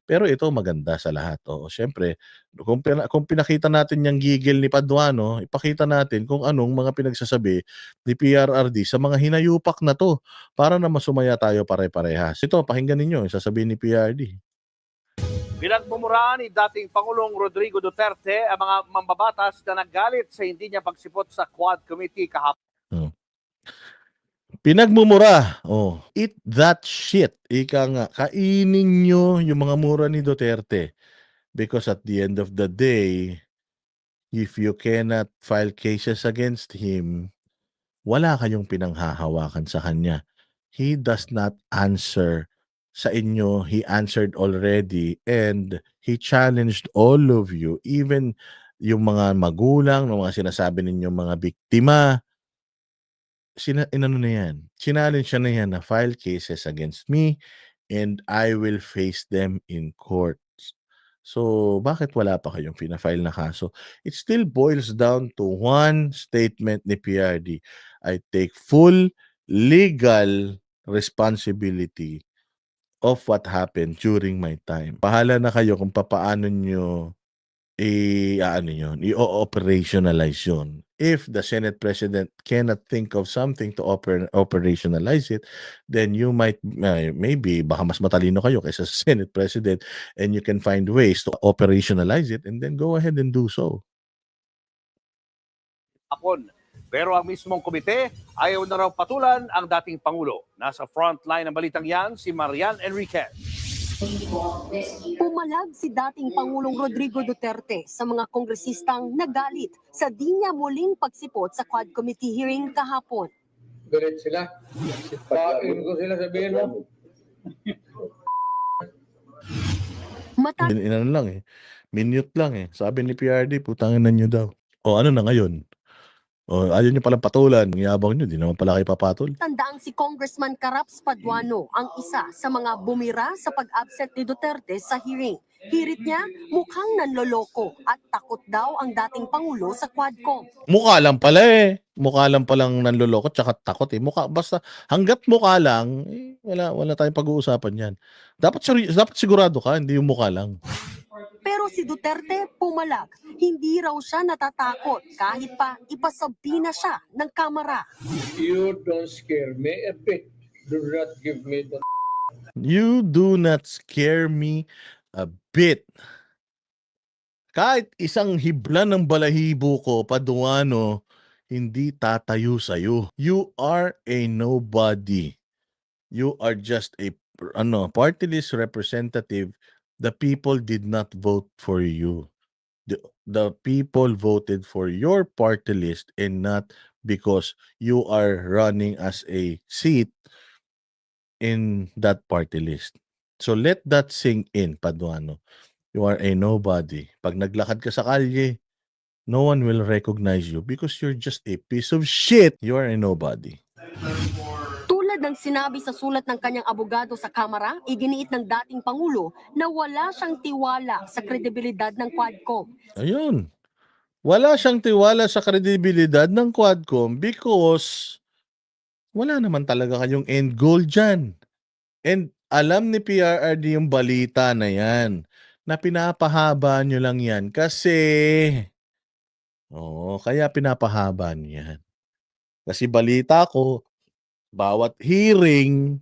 Pero ito maganda sa lahat, oo. Siyempre kung pinakita natin yang gigil ni Paduano, ipakita natin kung anong mga pinagsasabi ni PRRD sa mga hinayupak na 'to, para naman sumaya tayo pare-parehas. Ito pakinggan ninyo yung sasabihin ni PRRD. Pinagmumura ni dating Pangulong Rodrigo Duterte ang mga mambabatas na naggalit sa hindi niya pagsipot sa Quad Committee kahapon. Pinagmumura, eat that shit. Ika nga, kainin nyo yung mga mura ni Duterte. Because at the end of the day, if you cannot file cases against him, wala kayong pinanghahawakan sa kanya. He does not answer sa inyo. He answered already and he challenged all of you, even yung mga magulang, ng mga sinasabi ninyong mga biktima. Inano na yan, challenge siya na yan na file cases against me and I will face them in courts. So, bakit wala pa kayong fina-file na kaso? It still boils down to one statement ni PRD. I take full legal responsibility of what happened during my time. Bahala na kayo kung papaano nyo i-operationalize yun. If the Senate President cannot think of something to operationalize it, then you might, maybe, baka mas matalino kayo kaysa sa Senate President and you can find ways to operationalize it and then go ahead and do so. Pero ang mismong komite, ayaw na raw patulan ang dating Pangulo. Nasa frontline ng balitang yan, si Marian Enriquez. Pumalag si dating Pangulong Rodrigo Duterte sa mga kongresistang nagalit sa di niya muling pagsipot sa Quad Committee hearing kahapon. Galit sila. Pakin ko sila sabihin mo. Inano lang minute lang Sabi ni PRD, putangin na nyo daw. O ano na ngayon? O ayaw nyo palang patulan, yabang nyo, di naman pala kayo papatol. Tandaang si Congressman Caraps Paduano ang isa sa mga bumira sa pag-absent ni Duterte sa hearing. Hirit niya, mukhang nanloloko at takot daw ang dating Pangulo sa Quadcom. Mukha lang pala Mukha lang palang nanloloko tsaka takot Mukha, basta hanggat mukha lang, wala tayong pag-uusapan yan. Dapat sigurado ka, hindi yung mukha lang. Pero si Duterte pumalag, hindi raw siya natatakot kahit pa ipasabi na siya ng kamera. You don't scare me a bit. Do not give me the... You do not scare me a bit. Kahit isang hibla ng balahibo ko, Paduano, hindi tatayo sa'yo. You are a nobody. You are just a party list representative. The people did not vote for you. The people voted for your party list and not because you are running as a seat in that party list. So let that sink in, Paduano. You are a nobody. Pag naglakad ka sa kalye, no one will recognize you because you're just a piece of shit. You are a nobody. Tulad ng sinabi sa sulat ng kanyang abogado sa Kamara, iginiit ng dating Pangulo na wala siyang tiwala sa kredibilidad ng Quadcom. Ayun. Wala siyang tiwala sa kredibilidad ng Quadcom because wala naman talaga kayong end goal dyan. And alam ni PRRD yung balita na yan, na pinapahaba nyo lang yan kasi, kaya pinapahaba nyo yan. Kasi balita ko, bawat hearing,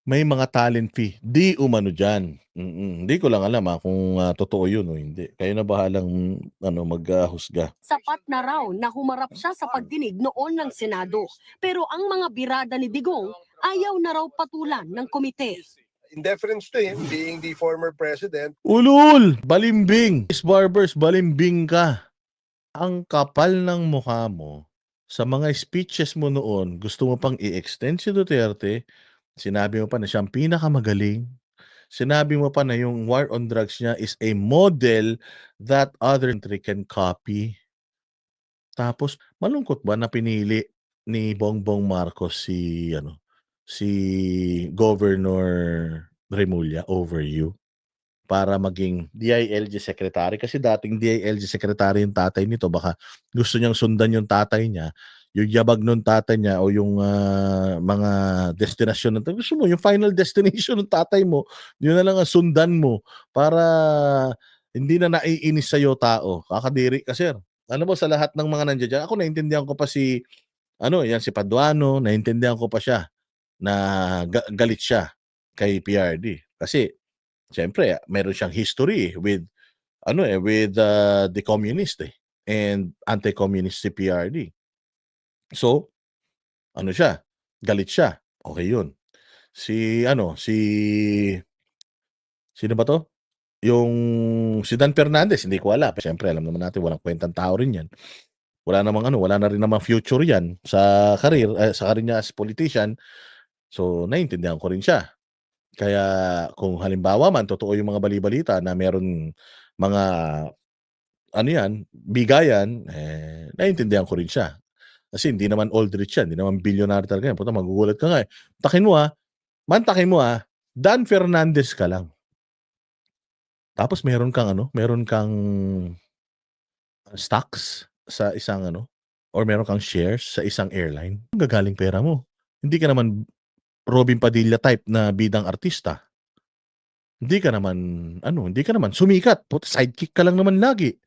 may mga talent fee. Di umano dyan. Hindi ko lang alam kung totoo yun o hindi. Kayo na bahalang maghusga. Sapat na raw na humarap siya sa pagdinig noon ng Senado. Pero ang mga birada ni Digong ayaw na raw patulan ng komite. In deference to him being the former president. Ulul! Balimbing! Barbers, balimbing ka. Ang kapal ng mukha mo, sa mga speeches mo noon, gusto mo pang i-extend si Duterte, sinabi mo pa na siyang pinakamagaling, sinabi mo pa na yung war on drugs niya is a model that other country can copy. Tapos, malungkot ba na pinili ni Bongbong Marcos si Governor Remulla over you para maging DILG secretary? Kasi dating DILG secretary yung tatay nito, baka gusto niyang sundan yung tatay niya. yung yabag nung tatay niya o yung mga destinasyon ng gusto mo, yung final destination ng tatay mo, yun na lang ang sundan mo para hindi na naiinis sa'yo tao. Kakadiri ka, sir. Alam mo, sa lahat ng mga nandiyan dyan, ako naintindihan ko pa si, yan si Paduano, naintindihan ko pa siya na galit siya kay PRD. Kasi, siyempre, meron siyang history with, with the communist and anti-communist si PRD. So, siya, galit siya. Okay yun. Sino ba to? Yung si Dan Fernandez, hindi ko alam. Siyempre, alam naman natin, walang kwentang tao rin yan. Wala na rin namang future yan sa career niya as politician. So, naiintindihan ko rin siya. Kaya kung halimbawa man, totoo yung mga bali-balita na meron mga, bigayan, naiintindihan ko rin siya. Kasi hindi naman Aldrich yan, hindi naman billionaire talaga yan. Puta, magugulat ka nga eh. Mantakin mo Dan Fernandez ka lang. Tapos meron kang stocks sa isang or meron kang shares sa isang airline. Saan gagaling pera mo? Hindi ka naman Robin Padilla type na bidang artista. Hindi ka naman sumikat. Puta, sidekick ka lang naman lagi.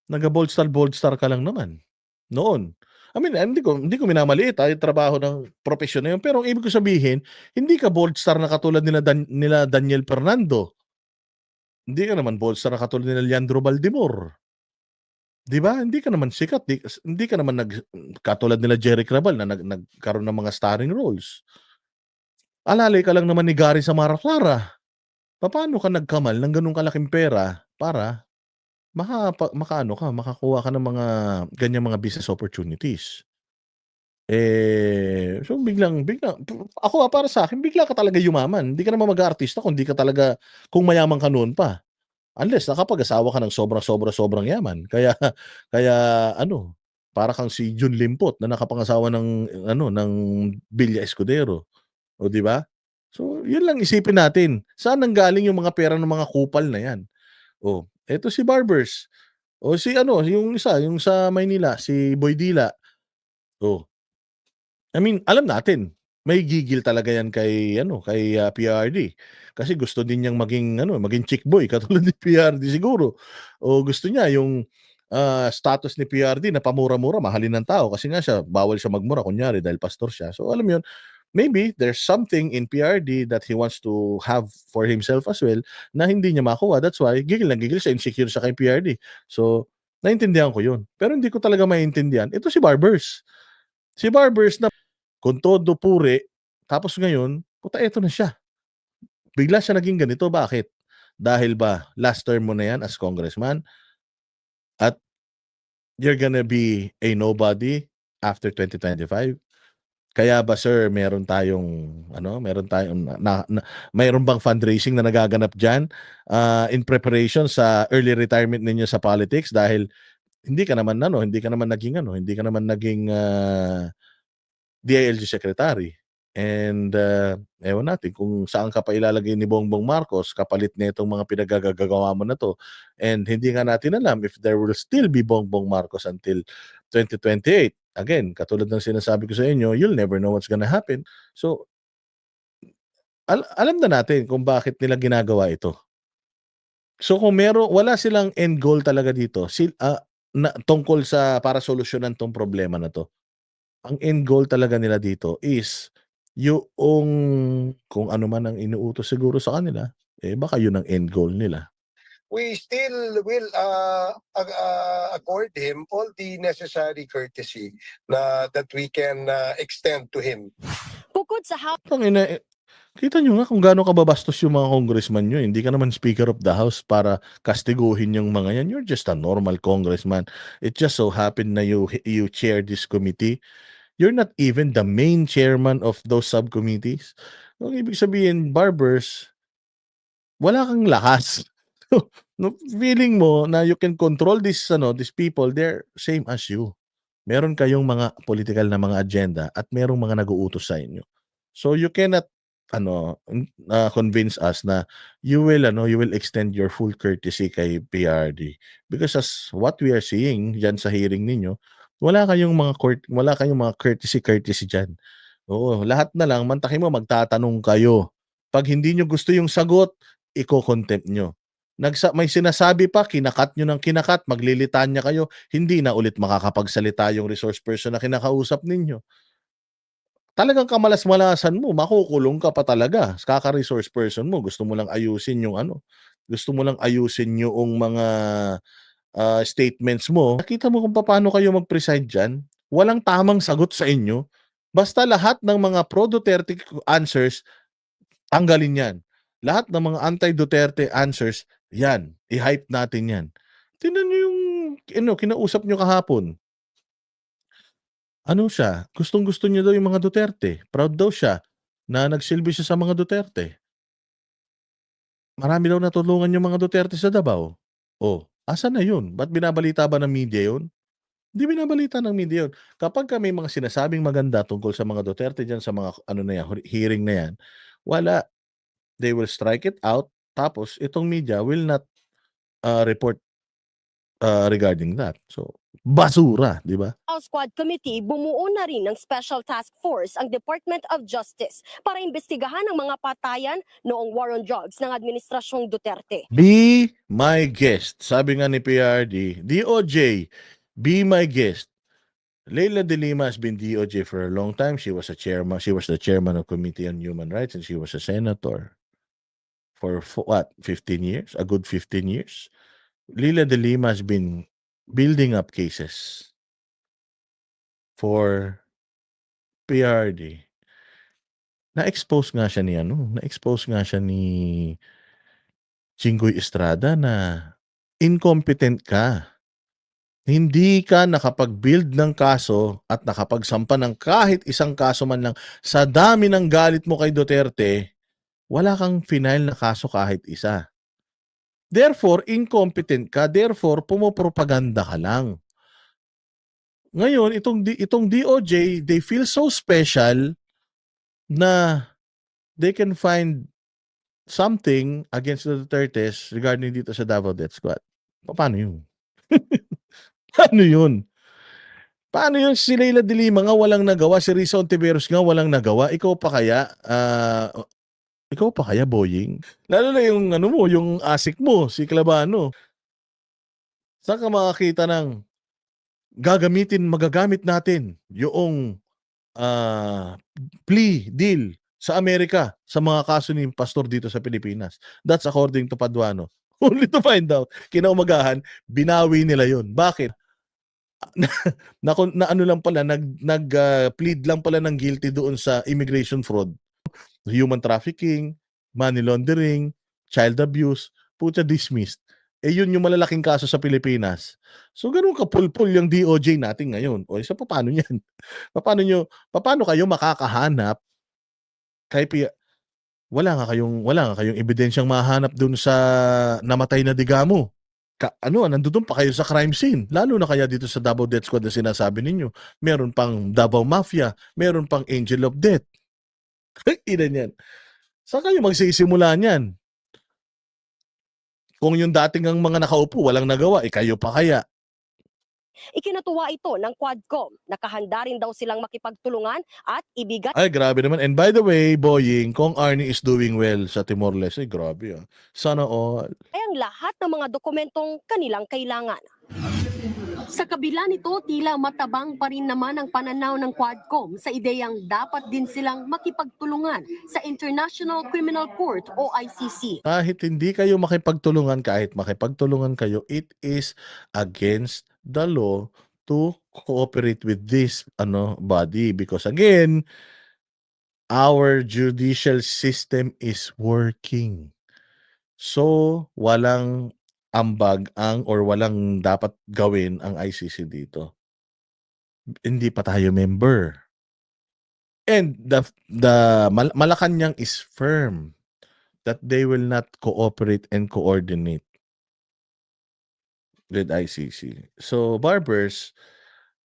Bold star ka lang naman. Noon. I mean, hindi ko minamaliit yung trabaho ng profesyon na yun. Pero ang ibig ko sabihin, hindi ka bold star na katulad nila Daniel Fernando. Hindi ka naman bold star na katulad nila Leandro Baldimor. 'Di ba? Hindi ka naman sikat. Hindi ka naman katulad nila Jerry Crabal na nagkaroon ng mga starring roles. Alalay ka lang naman ni Gary Samara Clara. Paano ka nagkamal ng ganung kalaking pera para makakuha ka ng mga ganyang mga business opportunities? So biglang ako para sa akin, bigla ka talaga yumaman. Hindi ka naman mag-aartista kung mayaman ka noon pa. Unless nakapag-asawa ka ng sobrang yaman. Kaya para kang si Jun Limpot na nakapangasawa ng Villa Escudero. O, 'di ba? So, 'yun lang isipin natin. Saan nanggaling yung mga pera ng mga kupal na 'yan? Oh, eto si Barbers. O yung isa, yung sa Maynila, si Boy Dila. Oh, I mean, alam natin, may gigil talaga 'yan kay PRD. Kasi gusto din niyang maging chick boy katulad ni PRD siguro. O gusto niya yung status ni PRD na pamura-mura, mahalin ng tao kasi nga siya bawal siya magmura kunyari dahil pastor siya. So alam mo 'yun, maybe there's something in PRD that he wants to have for himself as well na hindi niya makuha. That's why gigil siya, insecure siya kay PRD. So, naintindihan ko 'yun. Pero hindi ko talaga maintindihan, ito si Barbers. Si Barbers na kung todo puri, tapos ngayon, puta eto na siya. Bigla siya naging ganito, bakit? Dahil ba last term mo na yan as congressman at you're gonna be a nobody after 2025? Kaya ba sir, meron bang fundraising na nagaganap diyan in preparation sa early retirement ninyo sa politics dahil hindi ka naman naging DILG secretary. And ewan natin kung saan ka pa ilalagay ni Bongbong Marcos kapalit nitong mga pinagagagawa mo na to. And hindi nga natin alam if there will still be Bongbong Marcos until 2028. Again, katulad ng sinasabi ko sa inyo, you'll never know what's gonna happen. So, alam na natin kung bakit nila ginagawa ito. So kung wala silang end goal talaga dito, tungkol sa para solusyonan tong problema na to. Ang end goal talaga nila dito is yung kung ano man ang inuutos siguro sa kanila, baka yun ang end goal nila. We still will accord him all the necessary courtesy that we can extend to him. Bukod sa Kita nyo nga kung gaano kababastos yung mga congressman nyo. Hindi ka naman Speaker of the House para kastiguhin yung mga yan. You're just a normal congressman. It just so happened na you chair this committee. You're not even the main chairman of those subcommittees. Ang ibig sabihin, Barbers, wala kang lakas. No, feeling mo na you can control these people, they're same as you. Meron kayong mga political na mga agenda at merong mga nag-uutos sa inyo. So you cannot convince us na you will extend your full courtesy kay PRD because as what we are seeing diyan sa hearing ninyo, Wala kayong mga courtesy diyan. Oo, lahat na lang mantakin mo magtatanong kayo. 'Pag hindi niyo gusto yung sagot, iko-contempt niyo. May sinasabi pa, kinakat niyo ng kinakat, maglilitanya kayo, hindi na ulit makakapagsalita yung resource person na kinakausap ninyo. Talagang kamalas-malasan mo, makukulong ka pa talaga. Kaka-resource person mo, gusto mo lang ayusin yung ano, gusto mo lang ayusin yung mga statements mo. Nakita mo kung paano kayo mag-preside diyan. Walang tamang sagot sa inyo. Basta lahat ng mga pro-Duterte answers, tanggalin 'yan. Lahat ng mga anti-Duterte answers, 'yan, i-hype natin 'yan. Tingnan niyo yung kinausap niyo kahapon. Ano siya, gustong-gusto niya daw yung mga Duterte. Proud daw siya na nagsilbi siya sa mga Duterte. Marami daw natulungan yung mga Duterte sa Davao. Oh, asan na yun? Ba't binabalita ba ng media yun? Hindi binabalita ng media yun. Kapagka may mga sinasabing maganda tungkol sa mga Duterte diyan sa mga ano na yan, hearing na yan, wala. They will strike it out, tapos itong media will not report regarding that. So, basura, di ba? House Quad Committee, bumuo na rin ng Special Task Force ang Department of Justice para imbestigahan ang mga patayan noong war on drugs ng Administrasyong Duterte. Be my guest. Sabi nga ni PRD, DOJ, be my guest. Leila de Lima has been DOJ for a long time. She was the chairman of Committee on Human Rights, and she was a senator for what, 15 years? A good 15 years. Leila de Lima has been building up cases for PRD. Na-expose nga siya ni Jinggoy Estrada na incompetent ka. Hindi ka nakapag-build ng kaso at nakapagsampa ng kahit isang kaso man lang. Sa dami ng galit mo kay Duterte, wala kang final na kaso kahit isa. Therefore, incompetent ka. Therefore, pumopropaganda ka lang. Ngayon, itong DOJ, they feel so special na they can find something against the Dutertes regarding dito sa Davao Death Squad. Paano yun? Paano yun? Paano yun? Si Leila de Lima nga walang nagawa, si Risa Ontiveros nga walang nagawa, ikaw pa kaya, Boying? Lalo na yung yung asik mo, si Clavano. Saan ka makakita ng magagamit natin yung plea deal sa Amerika sa mga kaso ni Pastor dito sa Pilipinas? That's according to Paduano. Only to find out, kinaumagahan, binawi nila yun. Bakit? na ano lang pala, plead lang pala ng guilty doon sa immigration fraud, human trafficking, money laundering, child abuse, puta dismissed. Yun yung malalaking kaso sa Pilipinas. So ganun kapulpul yung DOJ natin ngayon. O isa paano yan? Paano kayo makakahanap wala nga kayong ebidensyang mahanap doon sa namatay na Digamo. Nandoon pa kayo sa crime scene. Lalo na kaya dito sa Davao Death Squad na sinasabi ninyo. Meron pang Davao Mafia, meron pang Angel of Death. Ina niyan. Saan kayo magsisimula niyan? Kung yung dating ang mga nakaupo walang nagawa, kayo pa kaya? Ikinatuwa ito ng Quadcom. Nakahanda rin daw silang makipagtulungan at ibigay Ay, grabe naman. And by the way, Boying, Kong Arnie is doing well sa Timor-Leste. Grabe ah. Sana all. ang lahat ng mga dokumentong kanilang kailangan. Sa kabila nito, tila matabang pa rin naman ang pananaw ng Quadcom sa ideyang dapat din silang makipagtulungan sa International Criminal Court o ICC. Kahit hindi kayo makipagtulungan, kayo, it is against the law to cooperate with this body, because again, our judicial system is working. So, walang ambag or walang dapat gawin ang ICC dito. Hindi pa tayo member. And the Malacanang is firm that they will not cooperate and coordinate with ICC. So, barbers,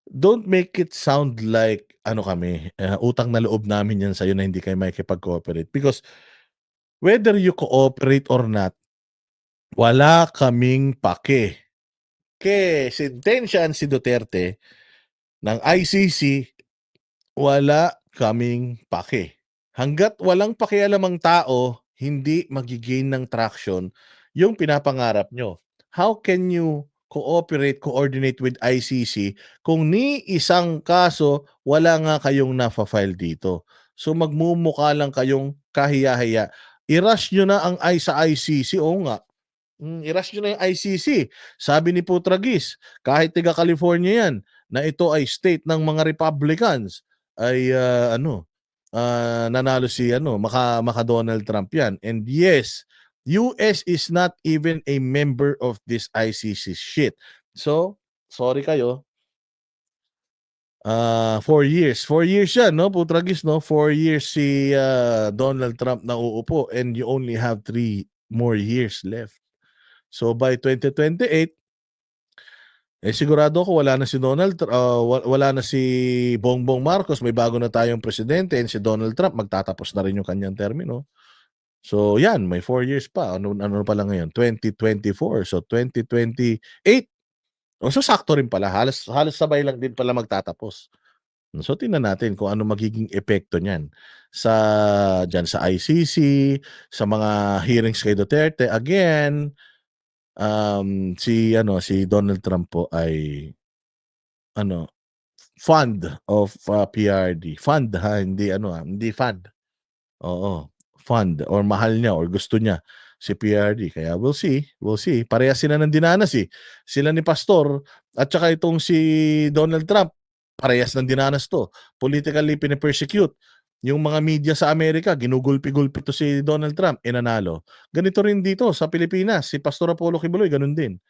don't make it sound like utang na loob namin yan sa'yo na hindi kayo makikipag-cooperate. Because whether you cooperate or not, wala kaming pake. Sentensyahan si Duterte, ng ICC, wala kaming pake. Hangga't walang pakialam ang tao, hindi magi-gain ng traction yung pinapangarap nyo. How can you coordinate with ICC kung ni isang kaso wala nga kayong na-file dito? So magmumukha lang kayong kahiya-hiya. I-rush nyo na ang sa ICC. Oo nga. I-rush nyo na yung ICC. Sabi ni Putragis, kahit tiga California yan, na ito ay state ng mga Republicans, ay nanalo si maka Donald Trump yan. And yes, US is not even a member of this ICC shit. So, sorry kayo. 4 years. 4 years yan, no? Putragis, no? 4 years si Donald Trump na uupo and you only have 3 more years left. So by 2028, sigurado ako wala na si wala na si Bongbong Marcos, may bago na tayong presidente, and si Donald Trump magtatapos na rin yung kanyang termino. So yan, may 4 years pa. Ano pa lang ngayon? 2024. So 2028. So sakto rin pala. Halos sabay lang din pala magtatapos. So tingnan natin kung ano magiging epekto niyan diyan sa ICC, sa mga hearings kay Duterte. Again, si Donald Trump po ay fund of PRD. Fund hindi fund. Oo, fund or mahal niya or gusto niya si PRD. Kaya we'll see. Parehas sila ng dinanas eh. Sila ni Pastor at saka itong si Donald Trump, parehas ng dinanas to. Politically pinipersecute. Yung mga media sa Amerika, ginugulpi-gulpi to si Donald Trump, nanalo. Ganito rin dito sa Pilipinas, si Pastor Apollo Kibuloy, ganun din.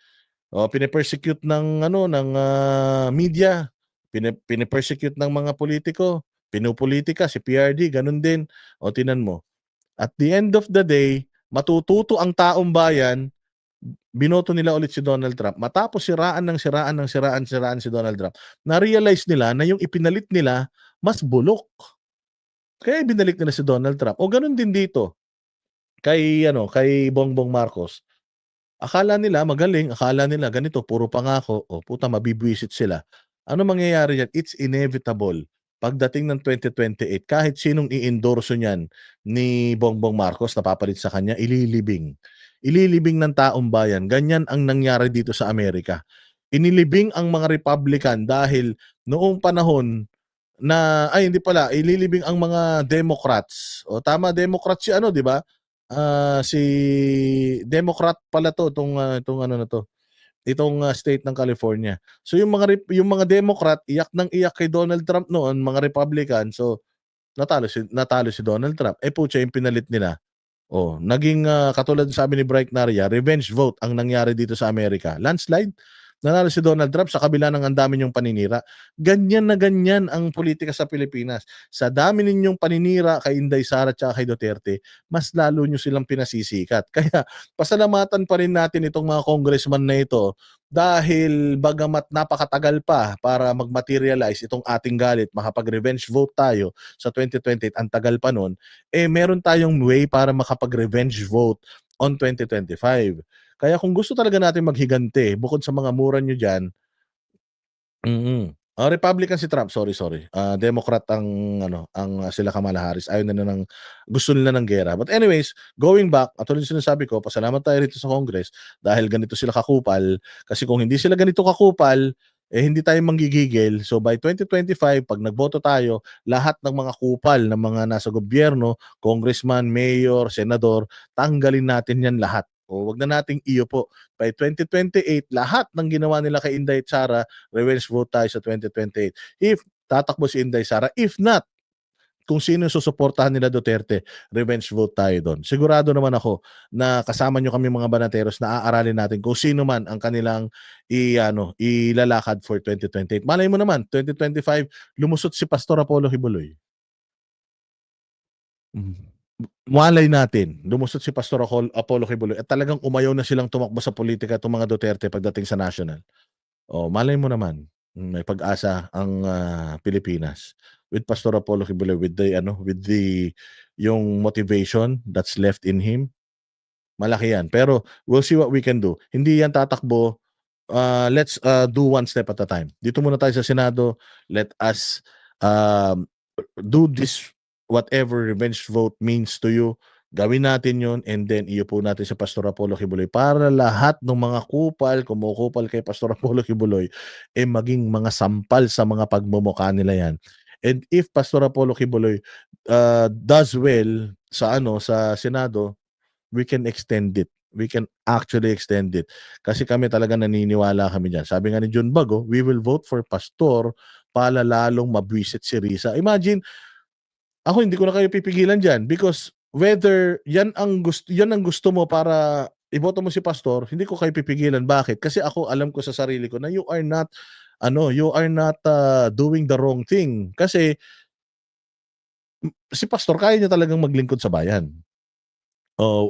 Pinipersecute ng media, pinipersecute ng mga politiko, pinupolitika si PRD, ganun din. Tinan mo. At the end of the day, matututo ang taong bayan, binoto nila ulit si Donald Trump. Matapos siraan si Donald Trump, na-realize nila na yung ipinalit nila mas bulok. Kaya binalik nila si Donald Trump. O ganun din dito kay Bongbong Marcos. Akala nila magaling, akala nila ganito, puro pangako, puta mabibwisit sila. Ano mangyayari yan? It's inevitable. Pagdating ng 2028, kahit sinong i-endorso niyan ni Bongbong Marcos na papalit sa kanya, ililibing. Ililibing ng taong bayan. Ganyan ang nangyari dito sa Amerika. Inilibing ang mga Republican dahil noong panahon na, hindi pala, ililibing ang mga Democrats. O tama, Democrats si di ba? Si Democrat pala itong state ng California. So yung mga Democrat iyak kay Donald Trump noon, mga Republican. So natalo si Donald Trump. Putya yung pinalit nila. Naging katulad sabi ni Bright Naria, revenge vote ang nangyari dito sa Amerika. Landslide. Nanalo si Donald Trump sa kabila ng ang dami niyong paninira. Ganyan na ganyan ang politika sa Pilipinas. Sa dami ninyong paninira kay Inday Sara at kay Duterte, mas lalo nyo silang pinasisikat. Kaya pasalamatan pa rin natin itong mga congressman na ito dahil bagamat napakatagal pa para mag-materialize itong ating galit, makapag-revenge vote tayo sa 2028, ang tagal pa nun, meron tayong way para makapag-revenge vote on 2025. Kaya kung gusto talaga natin maghigante, bukod sa mga mura nyo dyan, Republican si Trump, sorry. Democrat ang sila Kamala Harris. Gusto nila ng gera. But anyways, going back, at ulit sinasabi ko, pasalamat tayo rito sa Congress dahil ganito sila kakupal. Kasi kung hindi sila ganito kakupal, hindi tayo manggigigil. So by 2025, pag nagboto tayo, lahat ng mga kupal ng mga nasa gobyerno, congressman, mayor, senador, tanggalin natin yan lahat. Wag na nating iyo po. By 2028, lahat ng ginawa nila kay Inday Sara, revenge vote tayo sa 2028. If tatakbo si Inday Sara, if not, kung sino susuportahan nila Duterte, revenge vote tayo doon. Sigurado naman ako na kasama nyo kami mga banateros na aaralin natin kung sino man ang kanilang ilalakad for 2028. Malay mo naman, 2025, lumusot si Pastor Apollo Kibuloy. Malay natin, lumusot si Pastor Apollo Kibuloy at talagang umayaw na silang tumakbo sa politika itong mga Duterte pagdating sa national. Malay mo naman, may pag-asa ang Pilipinas with Pastor Apollo Kibuloy, with yung motivation that's left in him. Malaki yan. Pero we'll see what we can do. Hindi yan tatakbo let's do one step at a time. Dito muna tayo sa Senado. Let us do this, whatever revenge vote means to you. Gawin natin yon, and then iupo natin si Pastor Apollo Kibuloy para lahat ng mga kumukupal kay Pastor Apollo Kibuloy, maging mga sampal sa mga pagmumukha nila yan. And if Pastor Apollo Kibuloy does well sa Senado, we can extend it. We can actually extend it. Kasi kami talaga naniniwala kami dyan. Sabi nga ni John Bago, we will vote for Pastor para lalong mabwisit si Risa. Imagine, ako hindi ko na kayo pipigilan dyan because whether yan ang gusto mo para iboto mo si Pastor, hindi ko kayo pipigilan. Bakit? Kasi ako alam ko sa sarili ko na you are not doing the wrong thing. Kasi si Pastor kaya niya talagang maglingkod sa bayan.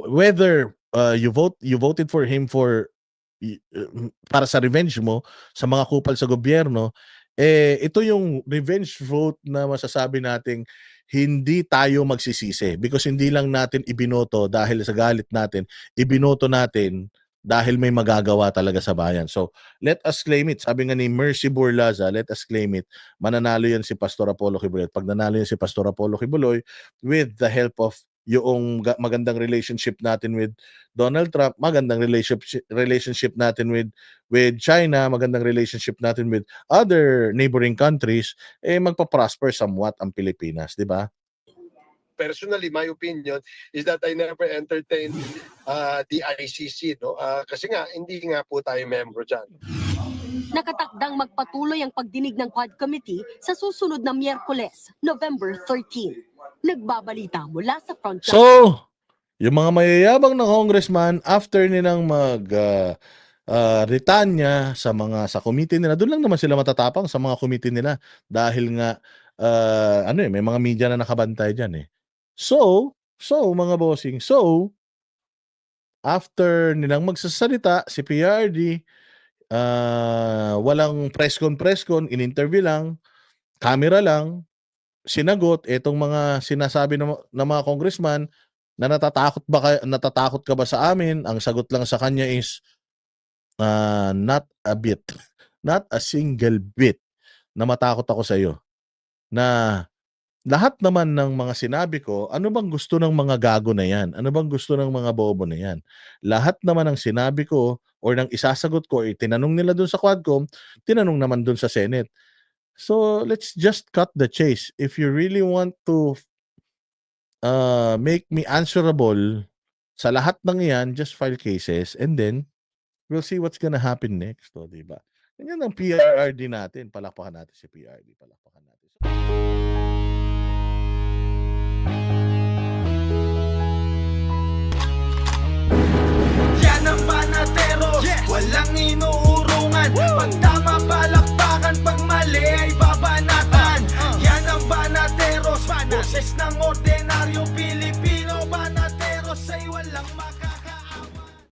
Whether you voted for him para sa revenge mo sa mga kupal sa gobyerno, ito yung revenge vote na masasabi nating hindi tayo magsisisi because hindi lang natin ibinoto dahil sa galit natin, ibinoto natin dahil may magagawa talaga sa bayan. So, let us claim it. Sabi nga ni Mercy Burlaza, let us claim it. Mananalo yan si Pastor Apollo Kibuloy. Pag nanalo yan si Pastor Apollo Kibuloy, with the help of yung magandang relationship natin with Donald Trump, magandang relationship natin with China, magandang relationship natin with other neighboring countries, magpa-prosper somewhat ang Pilipinas, di ba? Personally, my opinion is that I never entertained the ICC, no? Kasi nga hindi nga po tayo membro diyan. Nakatakdang magpatuloy ang pagdinig ng Quad Committee sa susunod na Miyerkules, November 13. Nagbabalita mula sa frontline. So, yung mga mayayabang na congressman, after nilang retanya sa committee nila, doon lang naman sila matatapang sa mga committee nila dahil nga may mga media na nakabantay diyan eh. So mga bossing, after nilang magsasalita si PRD, walang press con, in-interview lang, camera lang, sinagot itong mga sinasabi ng mga congressman na natatakot ka ba sa amin? Ang sagot lang sa kanya is not a bit, not a single bit na matakot ako sa iyo. Na lahat naman ng mga sinabi ko, ano bang gusto ng mga gago na yan? Ano bang gusto ng mga bobo na yan? Lahat naman ng sinabi ko or ng isasagot ko, tinanong nila dun sa Quadcom, tinanong naman dun sa Senate. So, let's just cut the chase. If you really want to make me answerable sa lahat ng yan, just file cases and then we'll see what's gonna happen next. Diba? Ganyan ang PRRD natin. Palakpakan natin si PRD. Palakpakan natin.